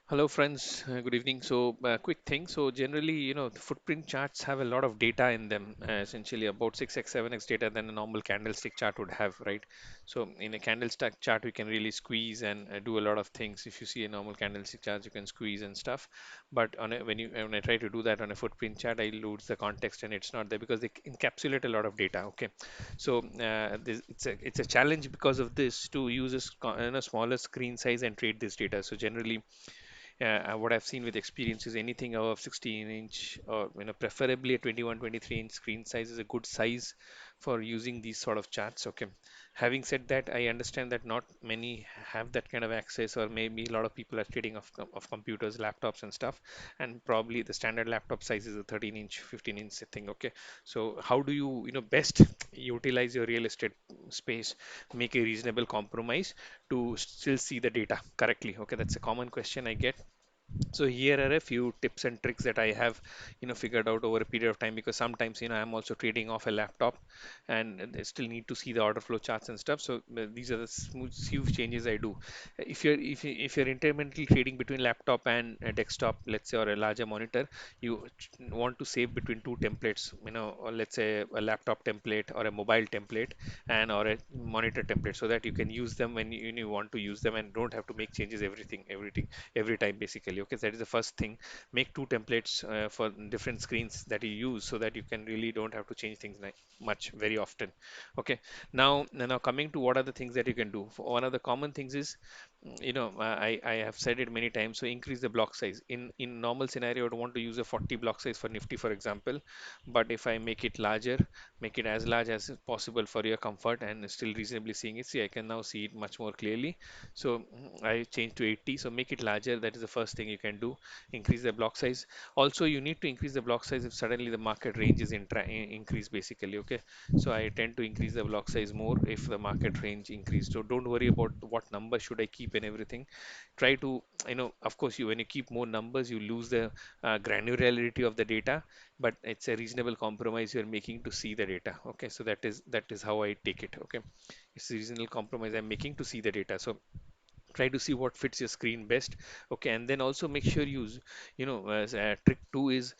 Hello, friends. Good evening. Quick thing. So, generally, the footprint charts have a lot of data in them, essentially about 6x, 7x data than a normal candlestick chart would have, right? So, in a candlestick chart, we can really squeeze and do a lot of things. If you see a normal candlestick chart, you can squeeze and stuff. But when I try to do that on a footprint chart, I lose the context and it's not there because they encapsulate a lot of data. Okay, so it's a challenge because of this to use a smaller screen size and trade this data. So generally what I've seen with experience is anything above 16-inch or preferably a 21, 23-inch screen size is a good size for using these sort of charts. Okay. Having said that, I understand that not many have that kind of access, or maybe a lot of people are trading of computers, laptops, and stuff. And probably the standard laptop size is a 13-inch, 15-inch thing. Okay. So how do you best utilize your real estate space, make a reasonable compromise to still see the data correctly? Okay, that's a common question I get. So here are a few tips and tricks that I have figured out over a period of time, because sometimes I'm also trading off a laptop and I still need to see the order flow charts and stuff. So these are the smooth few changes I do. If you're intermittently trading between laptop and a desktop, let's say, or a larger monitor, you want to save between two templates, or let's say a laptop template or a mobile template and or a monitor template, so that you can use them when you want to use them and don't have to make changes everything every time, basically. Okay, so that is the first thing. Make two templates for different screens that you use, so that you can really don't have to change things much very often. Okay, now coming to what are the things that you can do. One of the common things is, I have said it many times, so increase the block size. In normal scenario, I would want to use a 40 block size for Nifty, for example. But if I make it larger, make it as large as possible for your comfort and still reasonably seeing it, see, I can now see it much more clearly. So I change to 80, so make it larger. That is the first thing you can do. Increase the block size. Also, you need to increase the block size if suddenly the market range is increase, basically. Okay, so I tend to increase the block size more if the market range increase. So don't worry about what number should I keep and everything. Try to, of course, when you keep more numbers, you lose the granularity of the data, but it's a reasonable compromise you're making to see the data. Okay, so that is how I take it. Okay, it's a reasonable compromise I'm making to see the data. So try to see what fits your screen best. Okay, and then also make sure trick two is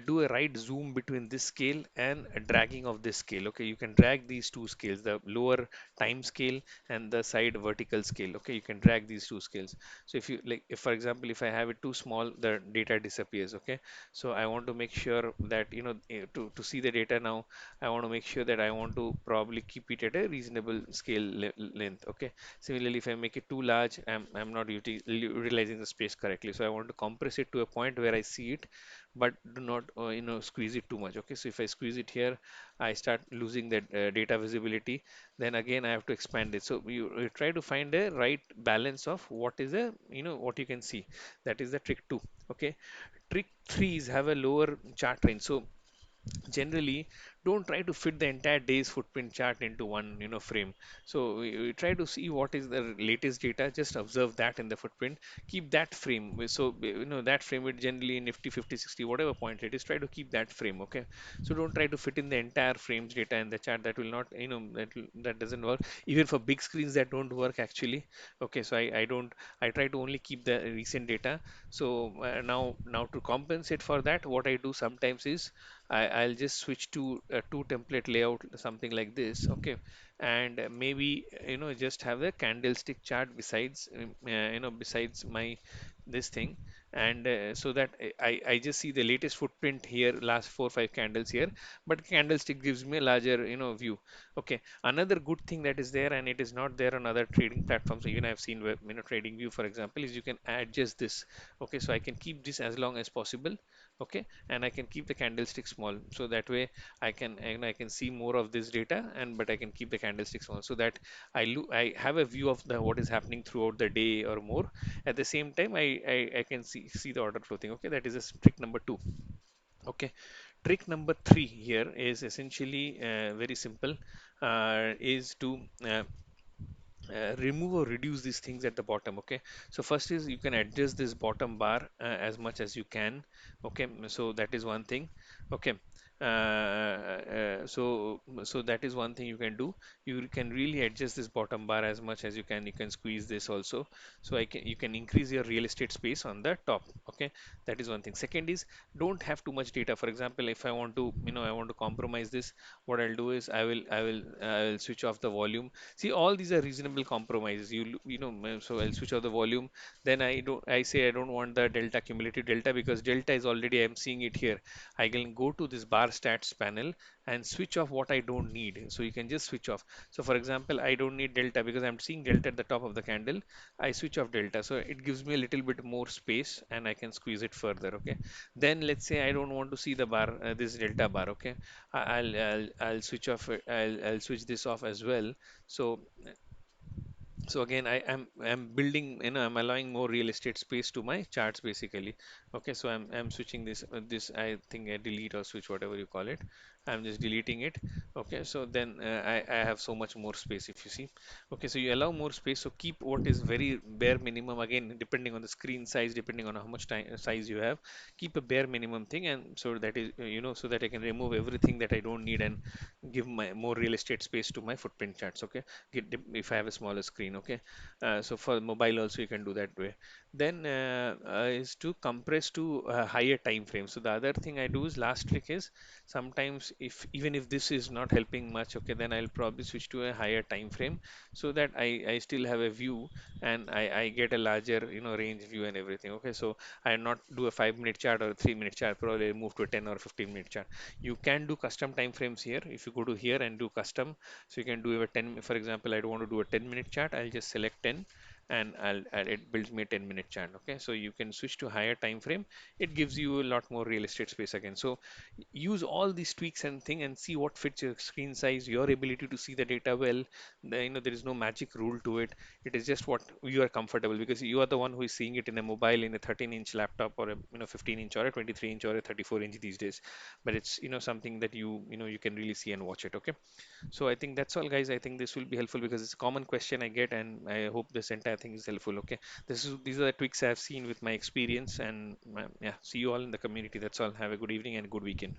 do a right zoom between this scale and a dragging of this scale. Okay, you can drag these two scales, the lower time scale and the side vertical scale. Okay, you can drag these two scales. So if you like, if for example, if I have it too small, the data disappears. Okay, so I want to make sure that to see the data now, I want to make sure that I want to probably keep it at a reasonable scale length. Okay, similarly, if I make it too large, I'm not utilizing the space correctly. So I want to compress it to a point where I see it, but do not, squeeze it too much. Okay, so if I squeeze it here, I start losing that data visibility. Then again, I have to expand it. So you try to find a right balance of what is what you can see. That is the trick two. Okay, trick three is have a lower chart range. So generally, don't try to fit the entire day's footprint chart into one frame. So we try to see what is the latest data, just observe that in the footprint, keep that frame so that frame with generally nifty 50 60 whatever point it is, try to keep that frame. Okay, so don't try to fit in the entire frames data in the chart. That will not, that doesn't work. Even for big screens, that don't work actually. Okay, so I don't, I try to only keep the recent data. So now to compensate for that, what I do sometimes is I'll just switch to a two template layout, something like this. Okay, and maybe just have a candlestick chart besides besides my this thing, and so that I just see the latest footprint here, last 4 5 candles here, but candlestick gives me a larger view. Okay, another good thing that is there, and it is not there on other trading platforms, even I've seen where, trading view, for example, is you can adjust this. Okay, so I can keep this as long as possible. Okay, and I can keep the candlestick small, so that way I can, I can see more of this data, and but I can keep the candlestick small, so that I have a view of the what is happening throughout the day or more. At the same time, I can see the order flow thing. Okay, that is a trick number two. Okay, trick number three here is essentially very simple, is to remove or reduce these things at the bottom. Okay, so first is you can adjust this bottom bar as much as you can. Okay, so that is one thing. Okay, So that is one thing you can do. You can really adjust this bottom bar as much as you can. You can squeeze this also. So you can increase your real estate space on the top. Okay, that is one thing. Second is, don't have too much data. For example, if I want to, I want to compromise this, what I'll do is I will switch off the volume. See, all these are reasonable compromises. So I'll switch off the volume. Then I say I don't want the delta, cumulative delta, because delta is already, I'm seeing it here. I can go to this bar stats panel and switch off what I don't need. So you can just switch off. So for example, I don't need delta because I'm seeing delta at the top of the candle. I switch off delta. So it gives me a little bit more space and I can squeeze it further. Okay. Then let's say I don't want to see the bar, this delta bar. Okay. I'll switch off, I'll switch this off as well. So again, I'm building, I'm allowing more real estate space to my charts basically. Okay, so I'm switching this, I think I delete or switch, whatever you call it. I'm just deleting it. Okay, so then I have so much more space, if you see. Okay, so you allow more space, so keep what is very bare minimum, again depending on the screen size, depending on how much time size you have. Keep a bare minimum thing, and so that is, so that I can remove everything that I don't need and give my more real estate space to my footprint charts. Okay, if I have a smaller screen. Okay, so for mobile also you can do that way. Then is to compress to higher time frame. So the other thing I do is, last trick is, sometimes if even if this is not helping much, okay, then I'll probably switch to a higher time frame, so that I still have a view, and I get a larger, range view and everything. Okay, so I not do a 5 minute chart or a 3 minute chart, probably move to a 10 or 15 minute chart. You can do custom time frames here. If you go to here and do custom, so you can do a 10, for example, I don't want to do a 10-minute chart, I'll just select 10, and it builds me a 10-minute chart. Okay, so you can switch to higher time frame. It gives you a lot more real estate space again. So use all these tweaks and thing and see what fits your screen size, your ability to see the data well. There is no magic rule to it. It is just what you are comfortable, because you are the one who is seeing it in a mobile, in a 13-inch laptop, or a 15-inch or a 23-inch or a 34-inch these days. But it's something that you can really see and watch it. Okay, so I think that's all, guys. I think this will be helpful because it's a common question I get, and I hope this entire thing is helpful. Okay, these are the tweaks I've seen with my experience, and yeah, see you all in the community. That's all. Have a good evening and good weekend.